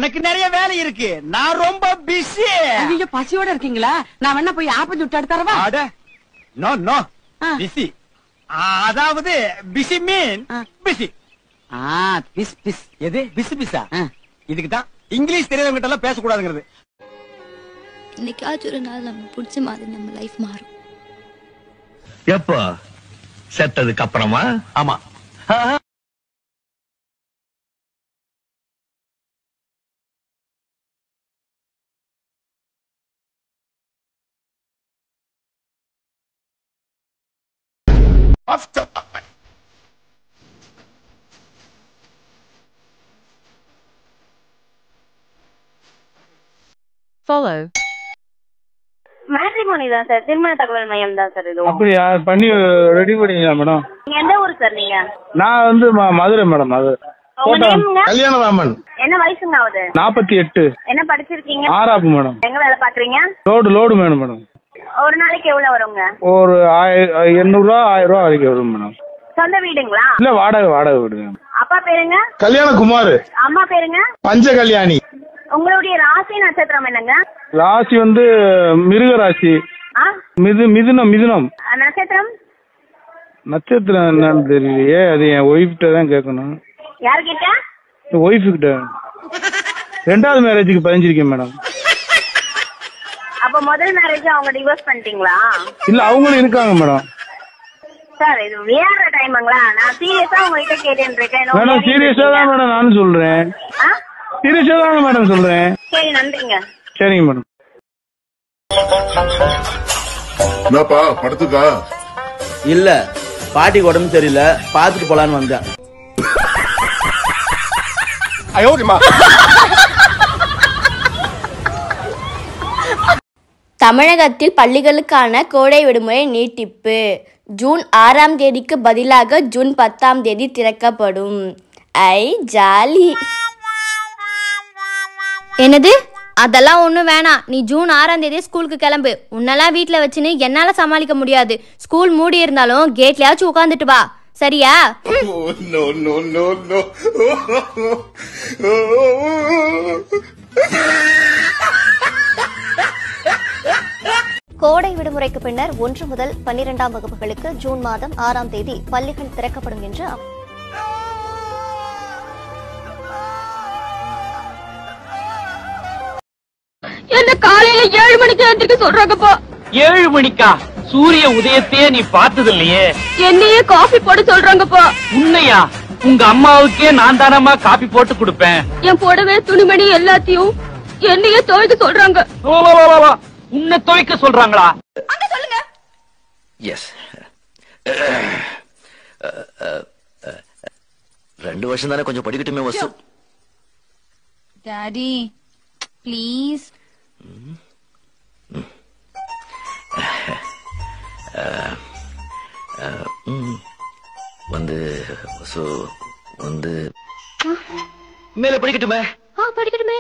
எனக்கு நிறைய வேலை இருக்கு. நான் ரொம்ப பிஸி. நீங்க பசியோட இருக்கீங்களா? நான் வேணா போய் ஆப்ப சுட்டு எடுத்துறவா? அட நோ நோ பிஸி. அதாவது பிஸி மீன் பிஸி. பிஸ் பிஸ். எது பிஸி பிஸா? இதுக்கு தான் இங்கிலீஷ் தெரியாதவங்க கிட்ட எல்லாம் பேசக்கூடாதுங்கிறது. இன்னைக்காச்சும் ஒரு நாள் நம்ம பிடிச்ச மாதிரி நம்ம லைஃப் மாறும். எப்போ செத்ததுக்கு அப்புறமா? ஆமா. Follow. மேட்ரிமோனி தான் சார், திருமண தகவல் மையம் தான் சார். இது அப்படியா? பண்ணி ரெடி பண்ணீங்களா மேடம்? நீங்க எந்த ஊர் சார்? நீங்க? நான் வந்து மதுரை மேடம். மதுரை. கல்யாணராமன். என்ன வயசுங்க ஆகுது? 48. என்ன படிச்சிருக்கீங்க? ஆறாப்பு மேடம். எங்க வேலை பாக்குறீங்க? லோடு வேணும் மேடம். ஒரு நாளைக்கு எவ்வளவு வருங்க? ஒரு 800 ரூபா 1000 ரூபா வரைக்கும் வரும் மேடம். சொந்த வீடுங்களா? இல்ல வாடகை வீடு. அப்பா பேருங்க? கல்யாணகுமார். அம்மா பேருங்க? பஞ்ச கல்யாணி. உங்களுடைய ராசி நட்சத்திரம் என்னங்க? ராசி வந்து மிருக ராசி. மிதுனம். நட்சத்திரம் என்னன்னு தெரியலையே. அது என் ஒய்ஃப்கிட்ட தான் கேட்கணும். யார்கிட்ட? ஒய்ஃபு கிட்ட. 2வது மேரேஜுக்கு பதிஞ்சிருக்கேன் மேடம். அப்ப முதல் மேரேஜ் அவங்க டிவோர்ஸ் பண்ணிட்டீங்களா? இல்ல அவங்களும் இருக்காங்க மேடம். சார் இது விளையாடுற டைமுங்களா? நான் சீரியஸா உங்ககிட்ட கேட்டேன் இருக்கேன். மேடம் சீரியஸா தான் மேடம் நானும் சொல்றேன். சீரியஸா தான் மேடம் சொல்றேன். சரி நன்றிங்க. சரிங்க மேடம். என்னப்பா படத்துக்கா? இல்ல பாட்டிக்கு உடம்பு சரியில்ல, பாத்துட்டு போலான்னு வந்தேன். தமிழகத்தில் பள்ளிகளுக்கான கோடை விடுமுறை நீட்டிப்பு. ஜூன் 6ஆம் தேதிக்கு பதிலாக ஜூன் 10ஆம் தேதி திறக்கப்படும். ஐ ஜாலி. என்னது? அதெல்லாம் ஒன்றும் வேணாம். நீ ஜூன் 6ஆம் தேதி ஸ்கூலுக்கு கிளம்பு. உன்னெல்லாம் வீட்டில் வச்சுன்னு என்னால் சமாளிக்க முடியாது. ஸ்கூல் மூடி இருந்தாலும் கேட்லயாச்சும் உட்காந்துட்டு வா, சரியா? கோடை விடுமுறைக்கு பின்னர் 1 முதல் 12ஆம் வகுப்புகளுக்கு ஜூன் மாதம் 6ஆம் தேதி பள்ளிகள் திறக்கப்படும் என்று என்ன காலையில 7 மணிக்கு எழுந்திருக்க சொல்றாங்கப்பா. 7 மணிக்கா? சூரிய உதயத்தையே நீ பார்த்தது இல்லையே. என்னையே காஃபி போட சொல்றாங்கப்பா. உன்னையா? உங்க அம்மாவுக்கே நான் தானமா காபி போட்டு கொடுப்பேன். என் புடவை துணிமணி எல்லாத்தையும் என்னையே துவைக்க சொல்றாங்க. உன்னை துவைக்க சொல்றாங்களா? அங்க சொல்லுங்க. எஸ். 2 வருஷம் தானே, கொஞ்சம் படிக்கட்டுமே வசு. Daddy please. வந்து வசு வந்து மேல படிக்கட்டுமே. படிக்கட்டுமே.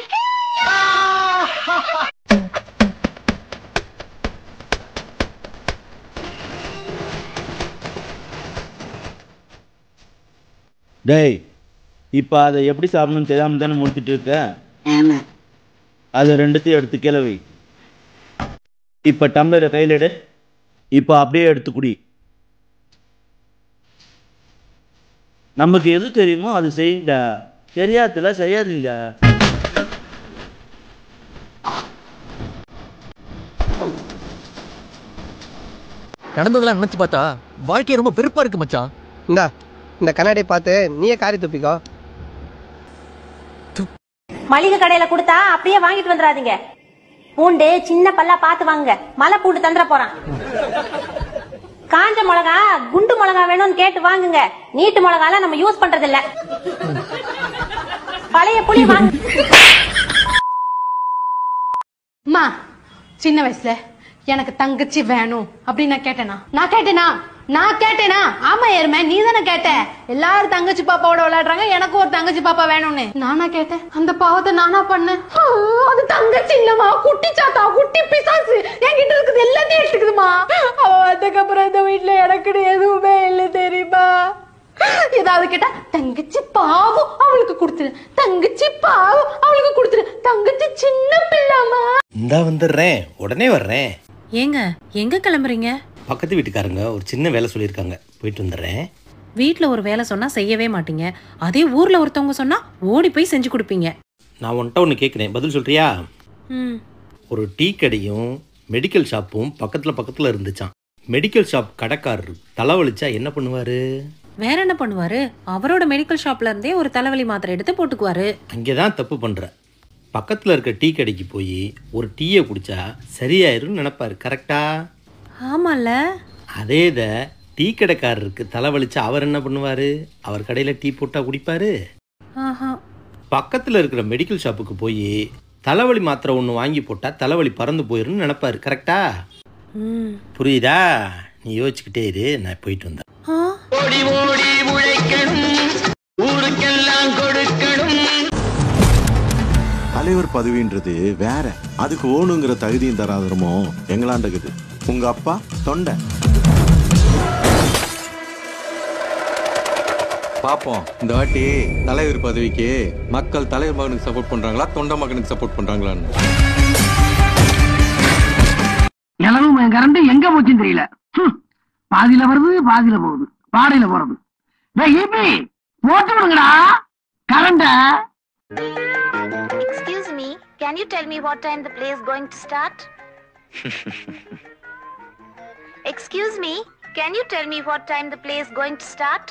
டேய், இப்ப அதை எப்படி சாப்பிடணும்னு தெரியாம தானே முடிச்சுட்டு இருக்க? அதை 2த்தையும் எடுத்து கீழே வை. இப்ப டம்ளரை கையில் எடு. இப்ப அப்படியே எடுத்து குடி. நமக்கு எது தெரியுமோ அது செய்யுங்க. தெரியாதுல செய்யாதீங்க. நடந்ததெல்லாம் நினைச்சு பார்த்தா வாழ்க்கை ரொம்ப வெறுப்பா இருக்கு மச்சான். இந்த கண்ணாடியை பார்த்து நீயே காரி துப்பிக்கோ. மளிகை கடையில கொடுத்தா அப்படியே வாங்கிட்டு வந்துடாதீங்க. பூண்டு சின்ன பல்லா பார்த்து வாங்க. மலை பூண்டு தந்துட போறான். காஞ்ச மிளகா குண்டு மிளகா வேணும்னு கேட்டு வாங்குங்க. நீட்டு மிளகால நம்ம யூஸ் பண்றது இல்ல. பழைய புளி வாங்க. அம்மா, சின்ன வயசுல எனக்கு தங்கச்சி வேணும் அப்படின்னு நான் கேட்டேனா? ஆமா எருமை, நீ தானே கேட்ட. எல்லாரும் தங்கச்சி பாப்பாவோட விளையாடுறாங்க, எனக்கு ஒரு தங்கச்சி பாப்பா வேணும்னு நானா கேட்டேன். அந்த பாவத்தை நானா பண்ணேன். அது தங்கச்சி இல்லம்மா, குட்டி சாத்தா, குட்டி பிசாசு. என்கிட்ட இருக்குது எல்லாத்தையும் எடுத்துக்குதுமா. அவ அதுக்கப்புறம் இந்த வீட்டுல எனக்கு எதுவுமே இல்லை தெரியுமா? ஏதாவது கேட்டா தங்கச்சி பாவம் அவளுக்கு கொடுத்துரு, தங்கச்சி பாவம் அவளுக்கு கொடுத்துரு. இந்தா வந்துடுறேன், உடனே வர்றேன். ஏங்க எங்க கிளம்புறீங்க? பக்கத்து வீட்டுக்காரங்க ஒரு சின்ன வேலை சொல்லியிருக்காங்க, போயிட்டு வந்துடுறேன். வீட்டில் ஒரு வேலை சொன்னா செய்யவே மாட்டீங்க, அதே ஊர்ல ஒருத்தவங்க சொன்னா ஓடி போய் செஞ்சு கொடுப்பீங்க. நான் உன்கிட்ட ஒன்று கேட்குறேன், பதில் சொல்றியா? ஒரு டீ கடையும் மெடிக்கல் ஷாப்பும் பக்கத்தில் இருந்துச்சான். மெடிக்கல் ஷாப் கடைக்காரர் தலைவலிச்சா என்ன பண்ணுவாரு? வேற என்ன பண்ணுவாரு? அவரோட மெடிக்கல் ஷாப்ல இருந்தே ஒரு தலைவலி மாத்திரை எடுத்து போட்டுக்குவாரு. அங்கேதான் தப்பு பண்ற. பக்கத்தில் இருக்க டீ கடைக்கு போய் ஒரு டீயை குடிச்சா சரியாயிருன்னு நினைப்பாரு, கரெக்டா? ஆமால. அதே டீ கடைக்காரருக்கு தலைவலிச்சா அவர் என்ன பண்ணுவாரு? அவர் கடையில் டீ போட்டா குடிப்பாரு. பக்கத்தில் இருக்கிற மெடிக்கல் ஷாப்புக்கு போய் தலைவலி மாத்திரை ஒன்று வாங்கி போட்டா தலைவலி பறந்து போயிருன்னு நினைப்பாரு, கரெக்டா? புரியுதா? நீ யோசிச்சுக்கிட்டே இரு, நான் போயிட்டு வந்தேன். தலைவர் பதவின்றது வேற, அதுக்கு ஓணுங்கிற தகுதியும் தராதரமோ எங்களாண்டக்குது. உங்க அப்பா தொண்டை. பாப்போம் இந்த வாட்டி தலைவர் பதவிக்கு மக்கள் தலைவர் மகனுக்கு சப்போர்ட் பண்றாங்களா, தொண்டை மகனுக்கு சப்போர்ட் பண்றாங்களான்னு. இளவும் கரண்ட் எங்க போச்சுன்னு தெரியல. பாதியில வருது, பாதியில போகுது, பாடையில போறது. போட்டு விடுங்கடா கரண்ட. Excuse me, can you tell me what time the play is going to start? Excuse me, can you tell me what time the play is going to start?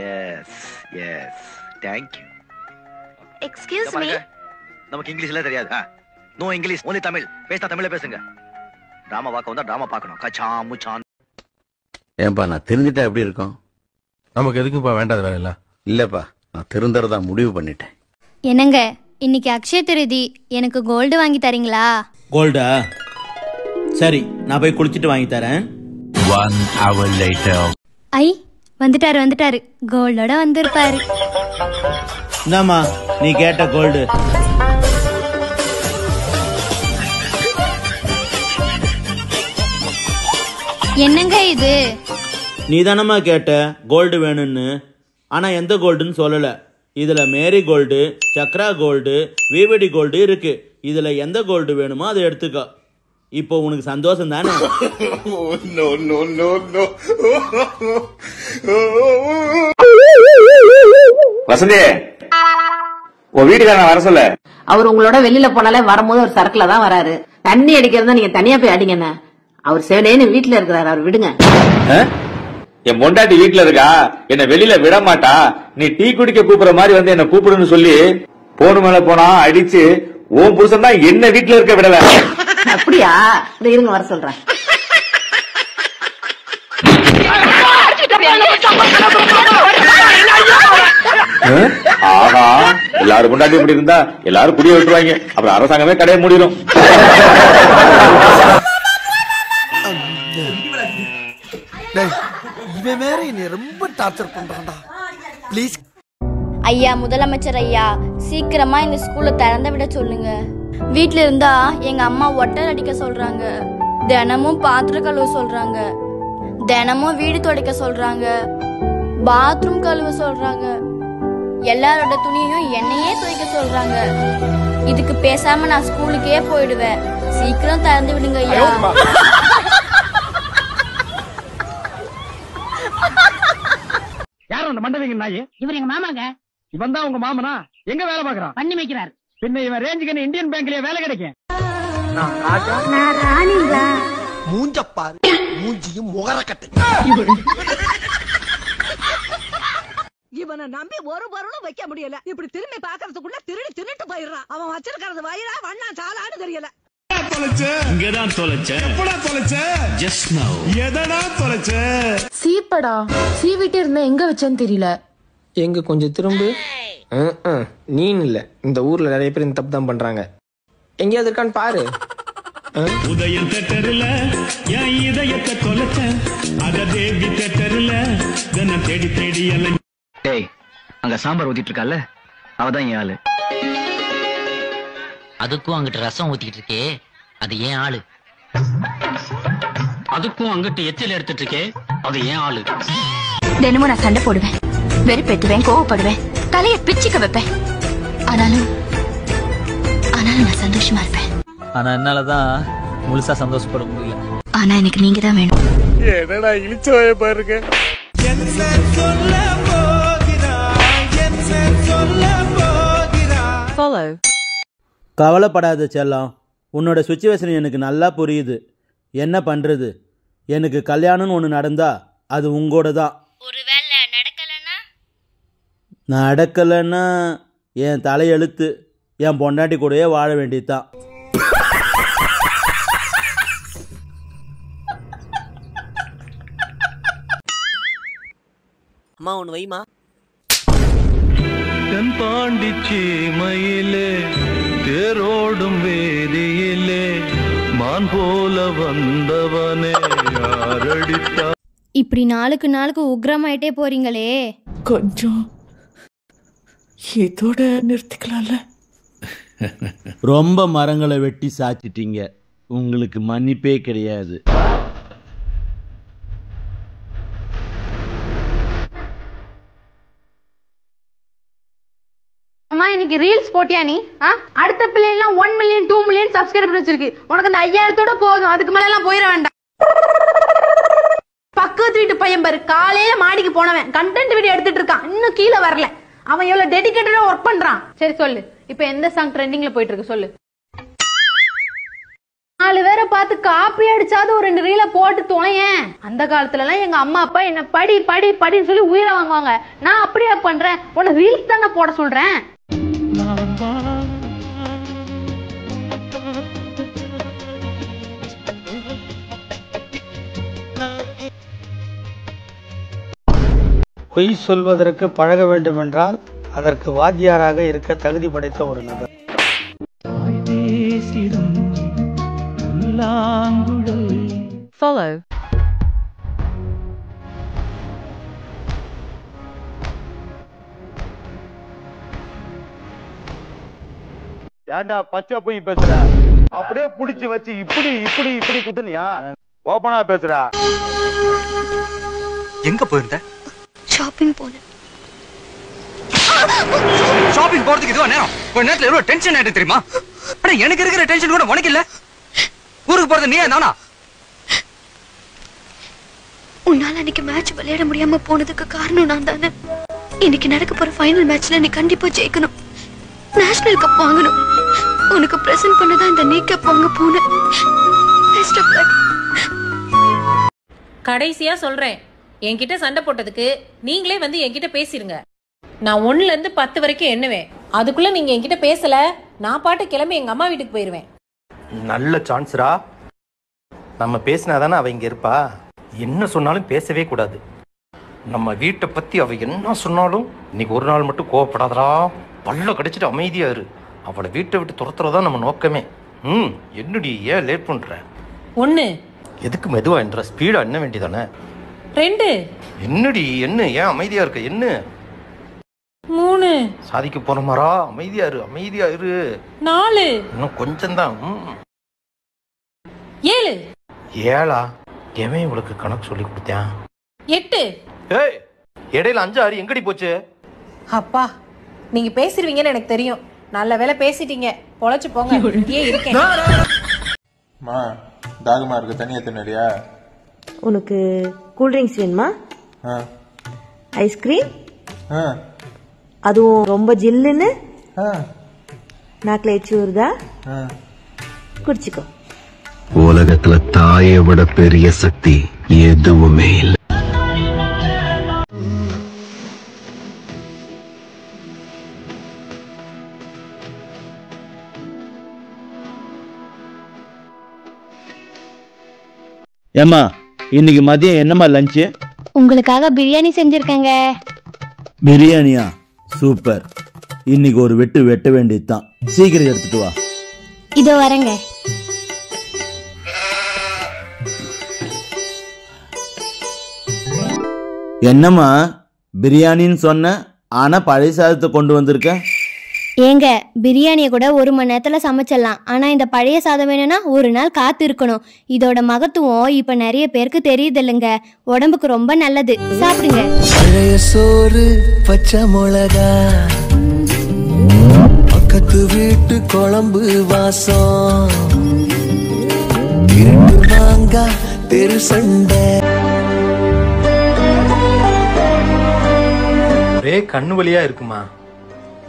Yes, thank you. Excuse me. நமக்கு இங்கிலீஷ்ல தெரியாது. No English, only Tamil. பேசினா தமிழ்ல பேசுங்க. Drama பார்க்க வந்தா drama பார்க்கணும். கச்சா முச்சான். ஏன்பா நான் தெரிஞ்சிட்டா எப்படி இருக்கும்? நமக்கு எதுக்குப்பா வேண்டாத வேலை இல்ல. இல்லப்பா, நான் திருந்தறதா முடிவு பண்ணிட்டேன். என்னங்க, இன்னைக்கு அக்ஷய திருதி, எனக்கு கோல்டு வாங்கி தரீங்களா? கோல்டா? சரி, நான் போய் குளிச்சிட்டு வாங்கி தரேன். 1 hour later. ஐ வந்துட்டாரு, கோல்டோட வந்திருப்பாரு. இந்தாமா நீ கேட்ட கோல்டு. என்னங்க இது? நீ தானம்மா கேட்ட கோல்டு வேணும்னு, ஆனா எந்த கோல்டுன்னு சொல்லல. இதுல மேரி கோல்டு, சக்ரா கோல்டு, விவடி கோல்டு இருக்கு. இதுல எந்த கோல்டு வேணுமோ அதை எடுத்துக்கோ. இப்போ உனக்கு சந்தோஷம் தானே? வசந்தி, உன் வீட்டுக்காரன் வர சொல்ல. அவர் உங்களோட வெளியில போனாலே வரும்போது ஒரு சரக்குல தான் வராரு. தண்ணி அடிக்கிறதா நீங்க தனியா போய் அடிங்கண்ணே. அவர் சேனேன்னு வீட்டுல இருக்கிறாரு, அவர் விடுங்க. என் பொண்டாட்டி வீட்டுல இருக்கா, என்ன வெளியில விட மாட்டா. நீ டீ குடிக்க கூப்பிடுற மாதிரி வந்து என்ன கூப்பிடுன்னு சொல்லி போன மேல போனா அடிச்சு உன் புருஷன் தான் என்ன வீட்டுல இருக்க விடல. அப்படியா? இந்த இருங்க வர சொல்றேன். ஆஹா, எல்லாரும் பொண்டாட்டி இப்படி இருந்தா எல்லாரும் குடிய விட்டுருவாங்க, அப்புறம் அரசாங்கமே கடையை மூடிடும். இவன் வேற என்னை ரொம்ப டார்ச்சர் பண்றான்டா. ப்ளீஸ் ஐயா முதலமைச்சர் ஐயா, சீக்கிரமா இந்த ஸ்கூலை திறந்து விட சொல்லுங்க. வீட்ல இருந்தா எங்க அம்மா ஒட்டல் அடிக்க சொல்றாங்க, தினமும் பாத்திரம் கழுவ சொல்றாங்க, தினமும் வீடு துடைக்க சொல்றாங்க, பாத்ரூம் கழுவ சொல்றாங்க, எல்லாரோட துணியையும் என்னையே துவைக்க சொல்றாங்க. இதுக்கு பேசாம நான் ஸ்கூலுக்கே போயிடுவேன். சீக்கிரம் திறந்து விடுங்க ஐயா. யாரும் அந்த மண்டவிங்க நாயே? இவர் எங்க மாமாங்க. இவன் தான் உங்க மாமனா? எங்க வேலை பாக்குறான்? பண்ணி வைக்கிறார். பின்ன இவன் ரேஞ்சுக்கு இந்தியன் பேங்க்லயே வேலை கிடைக்கும். மூஞ்சப்பாரு, மூஞ்சியும் முகரக்கட்டை. இவனை நம்பி ஒரு பொருளும் வைக்க முடியல. இப்படி திரும்பி பாக்குறதுக்குள்ள திருட்டு போயிடுறான். அவன் வச்சிருக்கிறது வயிறா வண்ணா சாலான்னு தெரியல. சீப்படா, சீவிட்டே இருந்தா எங்க வச்சேன்னு தெரியல. எங்க கொஞ்சம் திரும்ப. நீ இல்ல, இந்த ஊர்ல நிறைய பேர் இந்த தப்பு தான் பண்றாங்க. எங்கேயாவது இருக்கான்னு பாரு. உதயம் தேட்டர்ல என் இதயத்தை கொலைச்ச அத தேவி தேட்டர்ல தினம் தேடி தேடி எல்லாம். டேய், அங்க சாம்பார் ஊத்திட்டு இருக்கால, அவதான் என் ஆளு. அதுக்கும் அங்கிட்ட ரசம் ஊத்திக்கிட்டு இருக்கே, அது ஏன் ஆளு. அதுக்கும் அங்கிட்ட எச்சில் எடுத்துட்டு இருக்கே, அது ஏன் ஆளு. தினமும் நான் சண்டை போடுவேன், வெறுப்பேத்துவேன், கோவப்படுவேன், தலையை பிச்சுக்க வைப்பேன். ஆனாலும் நான் சந்தோஷமா இருப்பேன். ஆனா என்னாலதான் முழுசா சந்தோஷப்பட முடியல. ஆனா எனக்கு நீங்க தான் வேணும். என்னடா இழிச்சோய பாருங்க. கவலைப்படாத செல்லம், உன்னோட சுச்சுவேஷன் எனக்கு நல்லா புரியுது. என்ன பண்றது, எனக்கு கல்யாணம்னு ஒன்று நடந்தா அது உங்களோட தான். நடக்கலைன்னா என் தலையெழுத்து, என் பொண்டாட்டி கூடயே வாழ வேண்டியதுதான். அம்மா ஒன்று வைமா. தென் பாண்டிச்சி மயிலே தேரோடும் வேதியிலே மான் போல வந்தவனே யாரடித்தா. இப்படி நாளுக்கு நாளுக்கு உக்ரமாயிட்டே போறீங்களே. கொஞ்சம் இதோட நிறுத்திக்கலாம்ல. ரொம்ப மரங்களை வெட்டி சாச்சிட்டீங்க, உங்களுக்கு மன்னிப்பே கிடையாது. அம்மா இன்னைக்கு ரீல்ஸ் போட்டியா நீ? அடுத்த பிள்ளைலாம் 1 மில்லியன் 2 மில்லியன் சப்ஸ்கிரைபர் வச்சிருக்கு. உனக்கு அந்த 5000தோட போதும், அதுக்கு மேல எல்லாம் போயிட வேண்டாம். பக்கத்து வீட்டு பையன் பாரு, காலையில மாடிக்கு போனவன் கண்டென்ட் வீடியோ எடுத்துட்டு இருக்கான், இன்னும் கீழே வரல. அவன் எவ்வளவு டெடிகேட்டடா ஒர்க் பண்றான். சரி சொல்லு, இப்ப எந்த சாங் ட்ரெண்டிங்ல போயிட்டு இருக்கு சொல்லு. 4 பேரை பார்த்து காப்பி அடிச்சாது ஒரு 2 ரீல போட்டு தொலையேன். அந்த காலத்துல எல்லாம் எங்க அம்மா அப்பா என்ன படி படி படின்னு சொல்லி உயிரை வாங்குவாங்க. நான் அப்படியே பண்றேன், உன்னை ரீல்ஸ் தானே போட சொல்றேன். பொய் சொல்வதற்கு பழக வேண்டும் என்றால் அதற்கு வாத்தியாராக இருக்க தகுதி படைத்த ஒரு நபர். Follow. ஏண்டா பச்சை போய் பேசுற, அப்படியே புடிச்சு வச்சு இப்படி இப்படி இப்படி குத்துனியா? ஓபனா பேசுறா. எங்க போயிருந்த? ஷாப்பிங் போனேன். ஷாப்பிங் போறதுக்கு இதுவா நேரம்? ஒரு நேரத்துல எவ்வளவு டென்ஷன் ஆயிட்டு தெரியுமா? ஆனா எனக்கு இருக்கிற டென்ஷன் கூட உனக்கு இல்ல. ஊருக்கு போறது நீ தானா? உன்னால அன்னைக்கு மேட்ச் விளையாட முடியாம போனதுக்கு காரணம் நான் தானே. இன்னைக்கு நடக்க போற ஃபைனல் மேட்ச்ல நீ கண்டிப்பா ஜெயிக்கணும், நேஷனல் கப் வாங்கணும். உனக்கு பிரசன்ட் பண்ணதான் இந்த நீ கப் வாங்க போனேன். Best of luck. கடைசியா சொல்றேன், என்கிட்ட சண்டை போட்டதுக்கு நீங்களே வந்து என்கிட்ட பேசிருங்க. நான் 1ல இருந்து 10 வரைக்கும் எண்ணுவேன். அதுக்குள்ள நீங்க என்கிட்ட பேசல, நான் பாட்டு கிளம்பி எங்க அம்மா வீட்டுக்கு போயிருவேன். நல்ல சான்ஸ்ரா. நம்ம பேசினாதானே அவ இங்க இருப்பா. என்ன சொன்னாலும் பேசவே கூடாது. நம்ம வீட்டை பத்தி அவ என்ன சொன்னாலும் இன்னைக்கு ஒரு நாள் மட்டும் கோவப்படாதரா. பல்ல கடிச்சிட்டு அமைதியா இரு. அவளை வீட்டை விட்டு துரத்துறதா நம்ம நோக்கமே. என்னடி ஏன் லேட் பண்ற? 1 எதுக்கு மெதுவா என்ற ஸ்பீடா என்ன வேண்டியதானே? 2 என்னடி என்ன ஏன் அமைதியா இருக்க? என்ன 3 சாதிக்க போற மாறா? அமைதியா இரு, அமைதியா இரு. 4 இன்னும் கொஞ்சம் தான். 7 ஏழா? எவன் இவளுக்கு கணக்கு சொல்லி கொடுத்தேன்? 8 ஏய், இடையில 5 6 எங்கடி போச்சு? அப்பா நீங்க பேசிடுவீங்கன்னு எனக்கு தெரியும். நல்ல வேலை பேசிட்டீங்க, பொழைச்சு போங்க. இங்கேயே இருக்கேன். மா தாகமா இருக்கு, தண்ணியா தின்னறியா? உனக்கு கூல் ட்ரிங்க்ஸ் வேணுமா? ஐஸ்கிரீம், அதுவும் ரொம்ப ஜில்லுன்னு நாக்கில் எச்சி வருதா? குடிச்சுக்கோ. உலகத்துல தாயை விட பெரிய சக்தி எதுவுமே இல்லை. ஏம்மா இன்னைக்கு மதியம் என்னம்மா லஞ்சு? உங்களுக்காக பிரியாணி செஞ்சிருக்கேங்க. பிரியாணியா? சூப்பர். இன்னைக்கு ஒரு வெட்டு வெட்ட வேண்டியதுதான். சீக்கிரம் எடுத்துட்டு வா. இதோ வரேங்க. என்னம்மா பிரியாணின்னு சொன்ன, ஆனா பழைய சாதத்தை கொண்டு வந்திருக்க? ஏங்க பிரியாணியை கூட 1 மணி நேரத்துல சமைச்சிடலாம், ஆனா இந்த பழைய சாதம் வேணும்னா 1 நாள் காத்து இருக்கணும். இதோட மகத்துவம் இப்ப நிறைய பேருக்கு தெரியுது இல்லைங்க. உடம்புக்கு ரொம்ப நல்லது, சாப்பிடுங்க. பழைய சோறு பச்சை மிளகா பக்க பக்கத்து வீட்டு குழம்பு வாசம் இருட்டு மாங்கா தெரு சண்டை ஒரே கண்ணு வலியா இருக்குமா,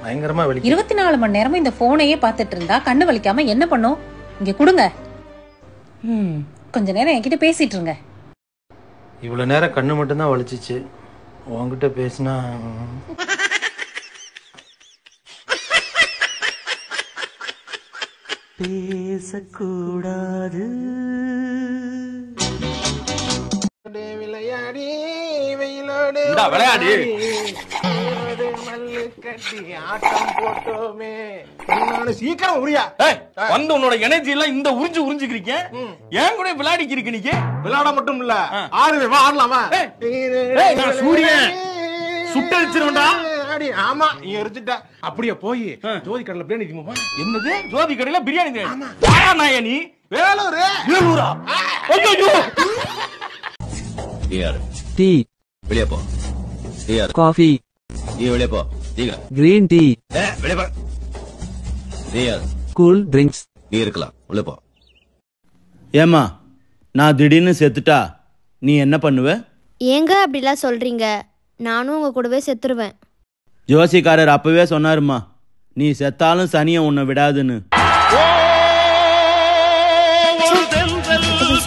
பயங்கரமா வலி. 24 மணி நேரமும் இந்த போனையே பார்த்துட்டு இருந்தா கண்ணு வலிக்காம என்ன பண்ணும்? இங்க கொடுங்க. கொஞ்ச நேரம் என்கிட்ட பேசிட்டு இருங்க. இவ்வளவு நேரம் கண்ணு மட்டும்தான் வலிச்சிச்சு, உன்கிட்ட பேசினா பேசக்கூடாது. விளையாடி வெயிலோடு விளையாடி மல்லு கட்டி ஆட்டம் போட்டோமே. சீக்கிரம் உரியா வந்து உன்னோட எனர்ஜி எல்லாம் இந்த உறிஞ்சுக்கிறீங்க. ஏன் கூட விளையாடிக்கு இருக்கு நீங்க? விளையாட மட்டும் இல்ல, ஆடுவேன், ஆடலாமா? சூரியன் சுட்டடிச்சிருவா. ஆமா, நீ எரிச்சுட்ட. அப்படியே போய் ஜோதி கடையில பிரியாணி திங்குமா? என்னது ஜோதி கடையில பிரியாணி? நீ வேலூர் வேலூரா? டீ வெளியே போ. காஃபி வெளியே போ. கிரீன் டீ வெளியே போ. Cool drinks. நீ இருக்கலாம், உள்ள போ. ஏமா, நான் திடீர்னு செத்துட்டா நீ என்ன பண்ணுவ? ஏங்க அப்படிலாம் சொல்றீங்க? நானும் உங்க கூடவே செத்துருவேன். ஜோசிக்காரர் அப்பவே சொன்னாருமா, நீ செத்தாலும் சனியை உன்னை விடாதுன்னு.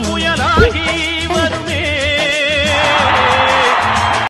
புயலாகி